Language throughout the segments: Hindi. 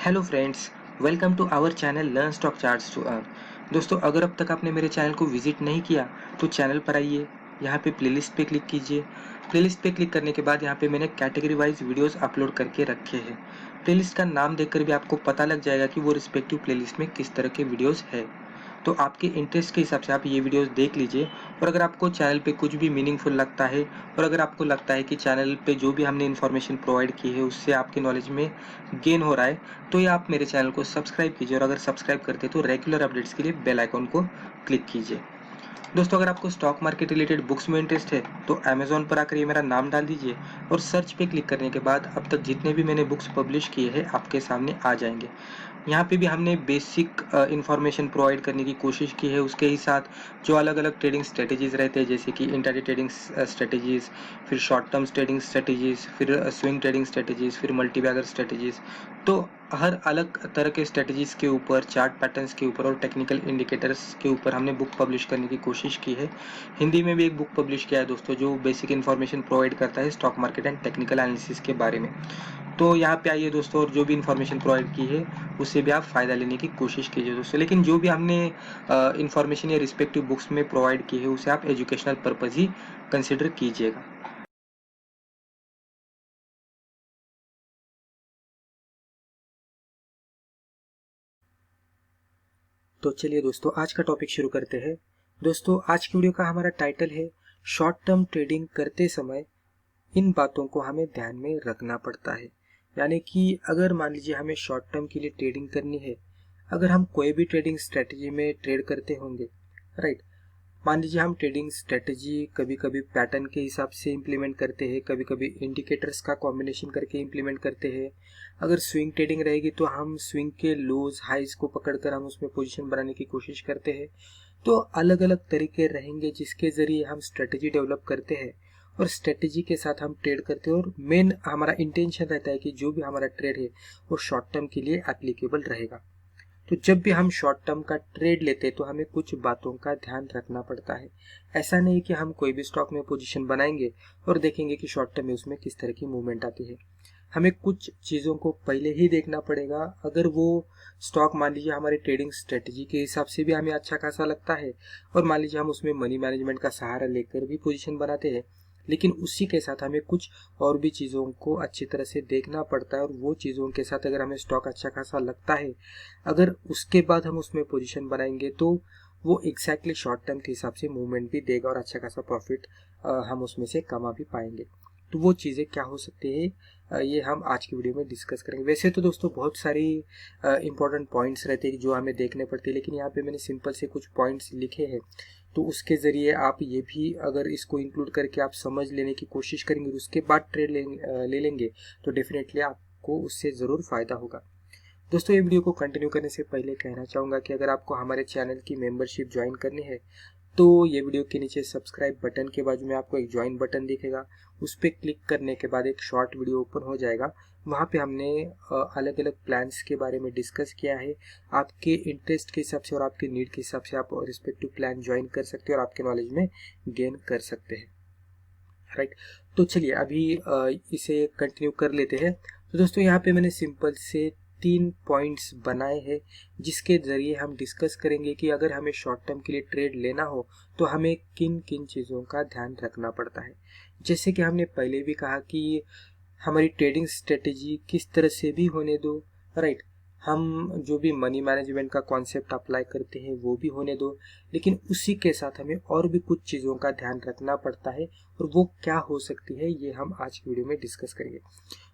Hello friends, welcome to our channel learn stock charts to earn. दोस्तों, अगर अब तक आपने मेरे चैनल को विजिट नहीं किया तो चैनल पर आइए, यहाँ पे प्लेलिस्ट पे क्लिक कीजिए। प्लेलिस्ट पे क्लिक करने के बाद यहाँ पे मैंने कैटेगरी वाइज वीडियोस अपलोड करके रखे हैं। प्लेलिस्ट का नाम देखकर भी आपको पता लग जाएगा कि वो रिस्पेक्टिव प्लेलिस्ट में किस तरह के वीडियोस है। तो आपके इंटरेस्ट के हिसाब से आप ये वीडियोस देख लीजिए। और अगर आपको चैनल पे कुछ भी मीनिंगफुल लगता है और अगर आपको लगता है कि चैनल पे जो भी हमने इन्फॉर्मेशन प्रोवाइड की है उससे आपके नॉलेज में गेन हो रहा है, तो ये आप मेरे चैनल को सब्सक्राइब कीजिए। और अगर सब्सक्राइब करते तो रेगुलर अपडेट्स के लिए बेल आइकॉन को क्लिक कीजिए। दोस्तों, अगर आपको स्टॉक मार्केट रिलेटेड बुक्स में इंटरेस्ट है तो अमेजोन पर आकर ये मेरा नाम डाल दीजिए और सर्च पे क्लिक करने के बाद अब तक जितने भी मैंने बुक्स पब्लिश किए हैं आपके सामने आ जाएंगे। यहाँ पे भी हमने बेसिक इंफॉर्मेशन प्रोवाइड करने की कोशिश की है। उसके ही साथ जो अलग अलग ट्रेडिंग स्ट्रेटेजीज रहते हैं, जैसे कि इंट्राडे ट्रेडिंग स्ट्रेटेजीज, फिर शॉर्ट टर्म ट्रेडिंग स्ट्रेटेजीज, फिर स्विंग ट्रेडिंग स्ट्रेटेजीज, फिर मल्टीबैगर स्ट्रेटेजीज, तो हर अलग तरह के स्ट्रेटेजीज के ऊपर, चार्ट पैटर्न्स के ऊपर और टेक्निकल इंडिकेटर्स के ऊपर हमने बुक पब्लिश करने की कोशिश की है। हिंदी में भी एक बुक पब्लिश किया है दोस्तों, जो बेसिक इन्फॉर्मेशन प्रोवाइड करता है stock market and technical analysis के बारे में। तो यहाँ पे आइए दोस्तों, और जो भी इन्फॉर्मेशन प्रोवाइड की है उससे भी आप फ़ायदा लेने की कोशिश कीजिए दोस्तों। लेकिन जो भी हमने इन्फॉर्मेशन या रिस्पेक्टिव बुक्स में प्रोवाइड की है उसे आप एजुकेशनल पर्पज़ ही कंसिडर कीजिएगा। तो चलिए दोस्तों, आज का टॉपिक शुरू करते हैं। दोस्तों, आज की वीडियो का हमारा टाइटल है शॉर्ट टर्म ट्रेडिंग करते समय इन बातों को हमें ध्यान में रखना पड़ता है। यानी कि अगर मान लीजिए हमें शॉर्ट टर्म के लिए ट्रेडिंग करनी है, अगर हम कोई भी ट्रेडिंग स्ट्रेटजी में ट्रेड करते होंगे, राइट। मान लीजिए हम ट्रेडिंग स्ट्रेटजी कभी कभी पैटर्न के हिसाब से इम्प्लीमेंट करते हैं, कभी कभी इंडिकेटर्स का कॉम्बिनेशन करके इम्प्लीमेंट करते हैं। अगर स्विंग ट्रेडिंग रहेगी तो हम स्विंग के लोज हाइज को पकड़कर हम उसमें पोजीशन बनाने की कोशिश करते हैं। तो अलग अलग तरीके रहेंगे जिसके जरिए हम स्ट्रेटजी डेवलप करते हैं और स्ट्रेटजी के साथ हम ट्रेड करते हैं। और मेन हमारा इंटेंशन रहता है कि जो भी हमारा ट्रेड है वो शॉर्ट टर्म के लिए एप्लीकेबल रहेगा। तो जब भी हम शॉर्ट टर्म का ट्रेड लेते हैं तो हमें कुछ बातों का ध्यान रखना पड़ता है। ऐसा नहीं कि हम कोई भी स्टॉक में पोजीशन बनाएंगे और देखेंगे कि शॉर्ट टर्म में उसमें किस तरह की मूवमेंट आती है। हमें कुछ चीज़ों को पहले ही देखना पड़ेगा। अगर वो स्टॉक मान लीजिए हमारी ट्रेडिंग स्ट्रेटजी के हिसाब से भी हमें अच्छा खासा लगता है और मान लीजिए हम उसमें मनी मैनेजमेंट का सहारा लेकर भी पोजीशन बनाते हैं, लेकिन उसी के साथ हमें कुछ और भी चीज़ों को अच्छी तरह से देखना पड़ता है। और वो चीज़ों के साथ अगर हमें स्टॉक अच्छा खासा लगता है, अगर उसके बाद हम उसमें पोजीशन बनाएंगे तो वो एग्जैक्टली शॉर्ट टर्म के हिसाब से मूवमेंट भी देगा और अच्छा खासा प्रॉफिट हम उसमें से कमा भी पाएंगे। तो वो चीज़ें क्या हो सकती है, ये हम आज की वीडियो में डिस्कस करेंगे। वैसे तो दोस्तों बहुत सारी इंपॉर्टेंट पॉइंट्स रहते हैं जो हमें देखने पड़ते हैं, लेकिन यहाँ पे मैंने सिंपल से कुछ पॉइंट्स लिखे हैं। तो उसके ज़रिए आप ये भी अगर इसको इंक्लूड करके आप समझ लेने की कोशिश करेंगे और उसके बाद ट्रेड ले लेंगे तो डेफिनेटली आपको उससे ज़रूर फ़ायदा होगा। दोस्तों, ये वीडियो को कंटिन्यू करने से पहले कहना चाहूँगा कि अगर आपको हमारे चैनल की मेंबरशिप ज्वाइन करनी है तो ये वीडियो के नीचे सब्सक्राइब बटन के बाजू में आपको एक ज्वाइन बटन दिखेगा। उस पर क्लिक करने के बाद एक शॉर्ट वीडियो ओपन हो जाएगा। वहाँ पे हमने अलग अलग प्लान्स के बारे में डिस्कस किया है। आपके इंटरेस्ट के हिसाब से और आपके नीड के हिसाब से आप रिस्पेक्टिव प्लान ज्वाइन कर सकते हैं और आपके नॉलेज में गेन कर सकते हैं, राइट। तो चलिए अभी इसे कंटिन्यू कर लेते हैं। तो दोस्तों, यहाँ पे मैंने सिंपल से 3 पॉइंट्स बनाए हैं जिसके ज़रिए हम डिस्कस करेंगे कि अगर हमें शॉर्ट टर्म के लिए ट्रेड लेना हो तो हमें किन किन चीज़ों का ध्यान रखना पड़ता है। जैसे कि हमने पहले भी कहा कि हमारी ट्रेडिंग स्ट्रेटेजी किस तरह से भी होने दो, राइट। हम जो भी मनी मैनेजमेंट का कॉन्सेप्ट अप्लाई करते हैं वो भी होने दो, लेकिन उसी के साथ हमें और भी कुछ चीज़ों का ध्यान रखना पड़ता है। और वो क्या हो सकती है ये हम आज की वीडियो में डिस्कस करेंगे।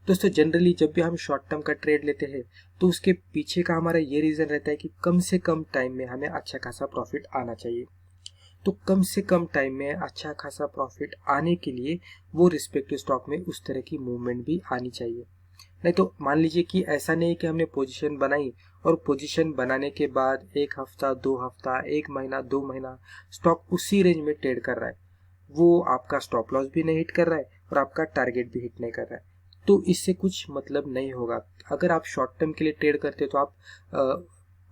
दोस्तों, जनरली जब भी हम शॉर्ट टर्म का ट्रेड लेते हैं तो उसके पीछे का हमारा ये रीज़न रहता है कि कम से कम टाइम में हमें अच्छा खासा प्रॉफिट आना चाहिए। तो कम से कम टाइम में अच्छा खासा प्रॉफिट आने के लिए वो रिस्पेक्टिव स्टॉक में उस तरह की मूवमेंट भी आनी चाहिए। नहीं तो मान लीजिए कि ऐसा नहीं कि हमने पोजीशन बनाई और पोजीशन बनाने के बाद 1 हफ्ता, 2 हफ्ता, 1 महीना, 2 महीना स्टॉक उसी रेंज में ट्रेड कर रहा है, वो आपका स्टॉप लॉस भी नहीं हिट कर रहा है और आपका टारगेट भी हिट नहीं कर रहा है, तो इससे कुछ मतलब नहीं होगा। अगर आप शॉर्ट टर्म के लिए ट्रेड करते हो तो आप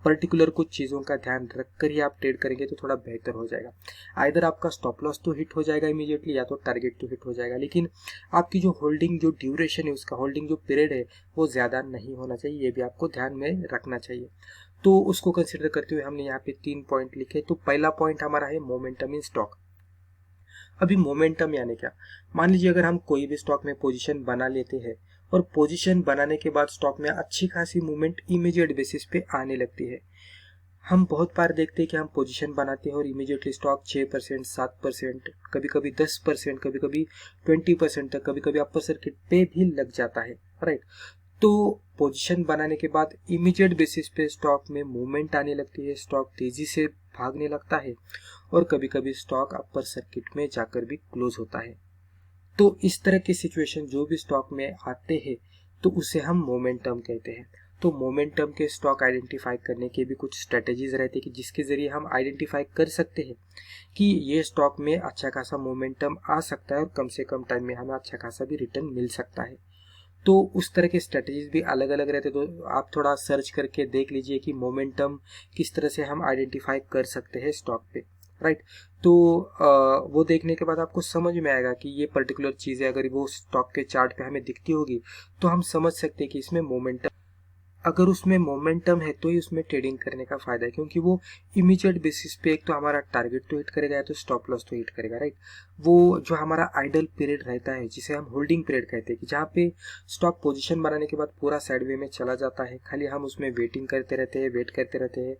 पर्टिकुलर कुछ चीज़ों का ध्यान रख कर ही आप ट्रेड करेंगे तो थोड़ा बेहतर हो जाएगा। आइदर आपका स्टॉप लॉस तो हिट हो जाएगा इमीडिएटली, या तो टारगेट तो हिट हो जाएगा, लेकिन आपकी जो होल्डिंग जो ड्यूरेशन है, उसका होल्डिंग जो पीरियड है वो ज़्यादा नहीं होना चाहिए, ये भी आपको ध्यान में रखना चाहिए। तो उसको कंसिडर करते हुए हमने यहाँ पे 3 पॉइंट लिखे। तो पहला पॉइंट हमारा है मोमेंटम इन स्टॉक। अभी मोमेंटम यानी क्या, मान लीजिए अगर हम कोई भी स्टॉक में पोजीशन बना लेते हैं और पोजीशन बनाने के बाद स्टॉक में अच्छी खासी मूवमेंट इमीडिएट बेसिस पे आने लगती है। हम बहुत बार देखते हैं कि हम पोजीशन बनाते हैं और इमीडिएटली स्टॉक 6%, 7%, कभी कभी 10%, कभी कभी 20% तक, कभी कभी अपर सर्किट पे भी लग जाता है, राइट। तो पोजीशन बनाने के बाद इमीडिएट बेसिस पे स्टॉक में मूवमेंट आने लगती है, स्टॉक तेजी से भागने लगता है और कभी कभी स्टॉक अपर सर्किट में जाकर भी क्लोज होता है। तो इस तरह की सिचुएशन जो भी स्टॉक में आते हैं तो उसे हम मोमेंटम कहते हैं। तो मोमेंटम के स्टॉक आइडेंटिफाई करने के भी कुछ स्ट्रेटेजीज रहती है कि जिसके जरिए हम आइडेंटिफाई कर सकते हैं कि ये स्टॉक में अच्छा खासा मोमेंटम आ सकता है और कम से कम टाइम में हमें अच्छा खासा भी रिटर्न मिल सकता है। तो उस तरह के स्ट्रेटजीज भी अलग अलग रहते, तो आप थोड़ा सर्च करके देख लीजिए कि मोमेंटम किस तरह से हम आइडेंटिफाई कर सकते हैं स्टॉक पे, राइट। तो वो देखने के बाद आपको समझ में आएगा कि ये पर्टिकुलर चीज़ है, अगर वो स्टॉक के चार्ट पे हमें दिखती होगी तो हम समझ सकते हैं कि इसमें मोमेंटम, अगर उसमें मोमेंटम है तो ही उसमें ट्रेडिंग करने का फायदा है, क्योंकि वो इमीडिएट बेसिस पे एक तो हमारा टारगेट तो हिट करेगा या तो स्टॉप लॉस तो हिट करेगा, राइट। वो जो हमारा आइडल पीरियड रहता है जिसे हम होल्डिंग पीरियड कहते हैं, कि जहाँ पे स्टॉक पोजीशन बनाने के बाद पूरा साइडवे में चला जाता है, खाली हम उसमें वेटिंग करते रहते हैं, वेट करते रहते हैं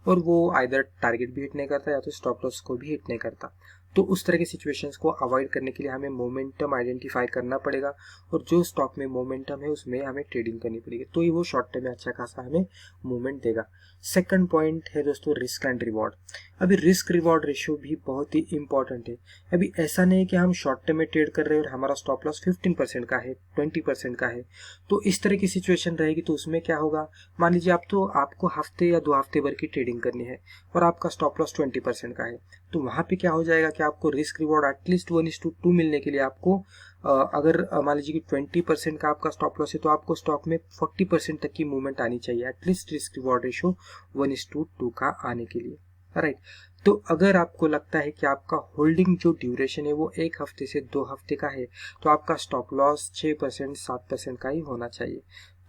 और वो आइदर टारगेट भी हिट नहीं करता या तो स्टॉप लॉस को भी हिट नहीं करता। तो उस तरह की सिचुएशंस को अवॉइड करने के लिए हमें मोमेंटम आइडेंटिफाई करना पड़ेगा और जो स्टॉक में मोमेंटम है उसमें हमें ट्रेडिंग करनी पड़ेगी, तो ही वो शॉर्ट टर्म में अच्छा खासा हमें मूवमेंट देगा। सेकंड पॉइंट है दोस्तों रिस्क एंड रिवॉर्ड। अभी रिस्क रिवॉर्ड रेशियो भी बहुत ही इंपॉर्टेंट है। अभी ऐसा नहीं है कि हम शॉर्ट टर्म में ट्रेड कर रहे हैं और हमारा स्टॉप लॉस 15% का है, 20% का है, तो इस तरह की सिचुएशन रहेगी तो उसमें क्या होगा, मान लीजिए आपको हफ्ते या 2 हफ्ते भर की ट्रेडिंग करनी है और आपका स्टॉप लॉस 20% का है, तो वहां पे क्या हो जाएगा कि आपको रिस्क रिवॉर्ड एटलीस्ट 1:2 मिलने के लिए आपको अगर मान लीजिए कि 20% का आपका स्टॉप लॉस है तो आपको स्टॉक में 40% तक की मूवमेंट आनी चाहिए एटलीस्ट रिस्क रिवॉर्ड रेशियो 1:2 का आने के लिए, राइट। तो अगर आपको लगता है कि आपका होल्डिंग जो ड्यूरेशन है वो 1 हफ्ते से 2 हफ्ते का है तो आपका स्टॉप लॉस 6%, 7% का ही होना चाहिए।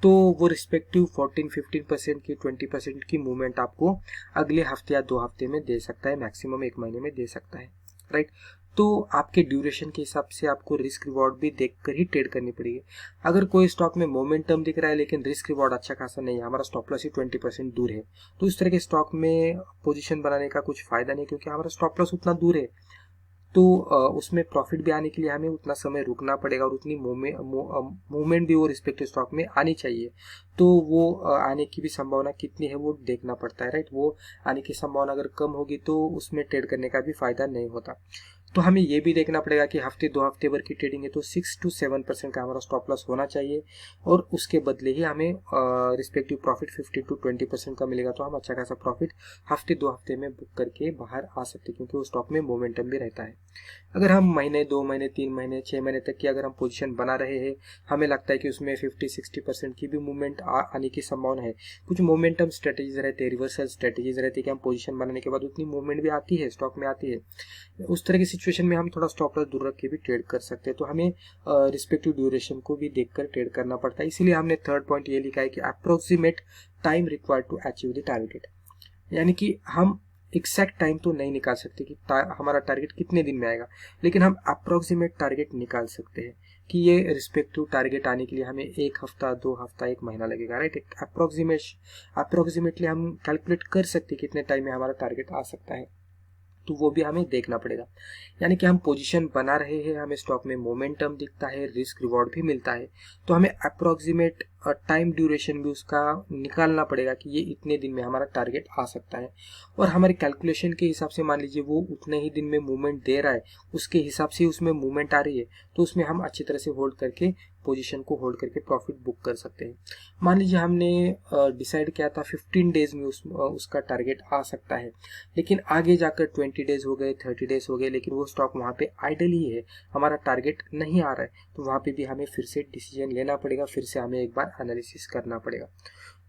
तो वो रिस्पेक्टिव 14-15% की 20% की मूवमेंट आपको अगले हफ्ते या 2 हफ्ते में दे सकता है, मैक्सिमम 1 महीने में दे सकता है, राइट। तो आपके ड्यूरेशन के हिसाब से आपको रिस्क रिवॉर्ड भी देखकर ही ट्रेड करनी पड़ेगी। अगर कोई स्टॉक में मोमेंटम दिख रहा है लेकिन रिस्क रिवॉर्ड अच्छा खासा नहीं है, हमारा स्टॉप लॉस ही 20% दूर है, तो इस तरह के स्टॉक में पोजीशन बनाने का कुछ फायदा नहीं, क्योंकि हमारा स्टॉप लॉस उतना दूर है। तो उसमें प्रॉफिट भी आने के लिए हमें उतना समय रुकना पड़ेगा और उतनी मूवमेंट भी वो रिस्पेक्टिव स्टॉक में आनी चाहिए। तो वो आने की भी संभावना कितनी है वो देखना पड़ता है, राइट। वो आने की संभावना अगर कम होगी तो उसमें ट्रेड करने का भी फायदा नहीं होता। तो हमें ये भी देखना पड़ेगा कि हफ्ते 2 हफ्ते भर की ट्रेडिंग है तो 6-7% का हमारा स्टॉप लॉस होना चाहिए और उसके बदले ही हमें रिस्पेक्टिव प्रॉफिट 15-20% का मिलेगा, तो हम अच्छा खासा प्रॉफिट हफ्ते 2 हफ्ते में बुक करके बाहर आ सकते हैं, क्योंकि उस स्टॉक में मोमेंटम भी रहता है। अगर हम महीने, 2 महीने, 3 महीने, 6 महीने तक की अगर हम पोजीशन बना रहे हैं, हमें लगता है कि उसमें 50-60% की भी मूवमेंट आने की संभावना है, कुछ मोमेंटम स्ट्रेटेजीज रहते हैं, रिवर्सल स्ट्रेटेजीज रहती है कि हम पोजीशन बनाने के बाद उतनी मूवमेंट भी आती है, स्टॉक में आती है, उस तरह की सिचुएशन में हम थोड़ा स्टॉप लॉस दूर रख के भी ट्रेड कर सकते हैं। तो हमें रिस्पेक्टिव ड्यूरेशन को भी देखकर ट्रेड करना पड़ता है। इसीलिए हमने थर्ड पॉइंट ये लिखा है कि approximate time required to achieve the target, यानी कि हम एग्जैक्ट टाइम तो नहीं निकाल सकते कि हमारा टारगेट कितने दिन में आएगा, लेकिन हम अप्रोक्सीमेट टारगेट निकाल सकते हैं कि ये रिस्पेक्टिव टारगेट आने के लिए हमें 1 हफ्ता, 2 हफ्ता, 1 महीना लगेगा, राइट। अप्रोक्सीमेटली हम कैलकुलेट कर सकते हैं कितने टाइम में हमारा टारगेट आ सकता है, तो वो भी हमें देखना पड़ेगा। यानी कि हम पोजीशन बना रहे हैं, हमें स्टॉक में मोमेंटम दिखता है, रिस्क रिवॉर्ड भी मिलता है, तो हमें अप्रोक्सीमेट टाइम ड्यूरेशन भी उसका निकालना पड़ेगा कि ये इतने दिन में हमारा टारगेट आ सकता है। और हमारे कैलकुलेशन के हिसाब से मान लीजिए वो उतने ही दिन में मूवमेंट दे रहा है, उसके हिसाब से उसमें मूवमेंट आ रही है, तो उसमें हम अच्छी तरह से होल्ड करके पोजीशन को होल्ड करके प्रॉफिट बुक कर सकते हैं। मान लीजिए हमने डिसाइड किया था 15 डेज में उसका टारगेट आ सकता है, लेकिन आगे जाकर 20 डेज हो गए, 30 डेज हो गए, लेकिन वो स्टॉक वहाँ पे आइडल ही है, हमारा टारगेट नहीं आ रहा है, तो वहाँ पे भी हमें फिर से डिसीजन लेना पड़ेगा, फिर से हमें एक बार एनालिसिस करना पड़ेगा।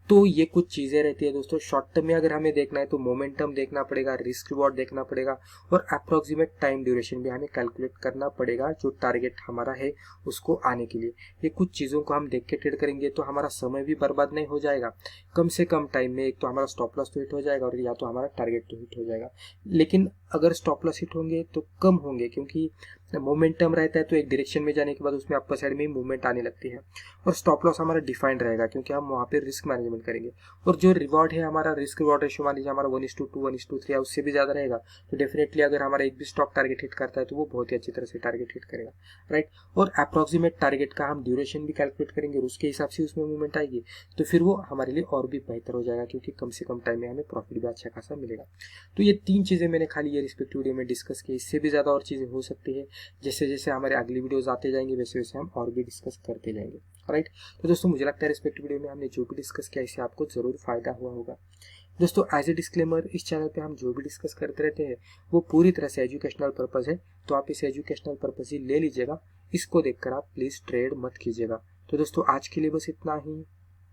तो ये कुछ चीज़ें रहती है दोस्तों। शॉर्ट टर्म में अगर हमें देखना है तो मोमेंटम देखना पड़ेगा, रिस्क रिवॉर्ड देखना पड़ेगा, और अप्रोक्सीमेट टाइम ड्यूरेशन भी हमें कैलकुलेट करना पड़ेगा जो टारगेट हमारा है उसको आने के लिए। ये कुछ चीज़ों को हम देख के ट्रेड करेंगे तो हमारा समय भी बर्बाद नहीं हो जाएगा, कम से कम टाइम में एक तो हमारा स्टॉप लॉस तो हिट हो जाएगा और या तो हमारा टारगेट तो हिट हो जाएगा। लेकिन अगर स्टॉप लॉस हिट होंगे तो कम होंगे, क्योंकि मोमेंटम रहता है तो एक डायरेक्शन में जाने के बाद उसमें अपर साइड में ही मूवमेंट आने लगती है, और स्टॉप लॉस हमारा डिफाइंड रहेगा क्योंकि हम वहाँ पे रिस्क मैनेजमेंट करेंगे। और जो रिवॉर्ड है हमारा, रिस्क रिवॉर्ड रेशियो मान लीजिए हमारा 1:2, 1:3 या उससे भी ज़्यादा रहेगा, तो डेफिनेटली अगर हमारा एक भी स्टॉक टारगेट हिट करता है तो वो बहुत ही अच्छी तरह से टारगेट हिट करेगा, राइट। और अप्रॉक्सीमेट टारगेट का हम ड्यूरेशन भी कैलकुलेट करेंगे और उसके हिसाब से उसमें मूवमेंट आएगी, तो फिर वो हमारे लिए और भी बेहतर हो जाएगा क्योंकि कम से कम टाइम में हमें प्रॉफिट भी अच्छा खासा मिलेगा। तो ये 3 चीज़ें मैंने खाली ये रिस्पेक्टिव वीडियो में डिस्कस की, इससे भी ज़्यादा और चीज़ें हो सकती है। जैसे जैसे हमारे अगली वीडियोज़ आते जाएंगे वैसे वैसे हम और भी डिस्कस करते जाएंगे, राइट। तो दोस्तों मुझे लगता है रिस्पेक्टिव वीडियो में हमने जो भी डिस्कस किया इससे आपको ज़रूर फायदा हुआ होगा। दोस्तों एज ए डिस्क्लेमर, इस चैनल पे हम जो भी डिस्कस करते रहते हैं वो पूरी तरह से एजुकेशनल पर्पज़ है, तो आप इसे एजुकेशनल पर्पज़ ही ले लीजिएगा, इसको देखकर आप प्लीज़ ट्रेड मत कीजिएगा। तो दोस्तों आज के लिए बस इतना ही।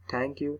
Thank you.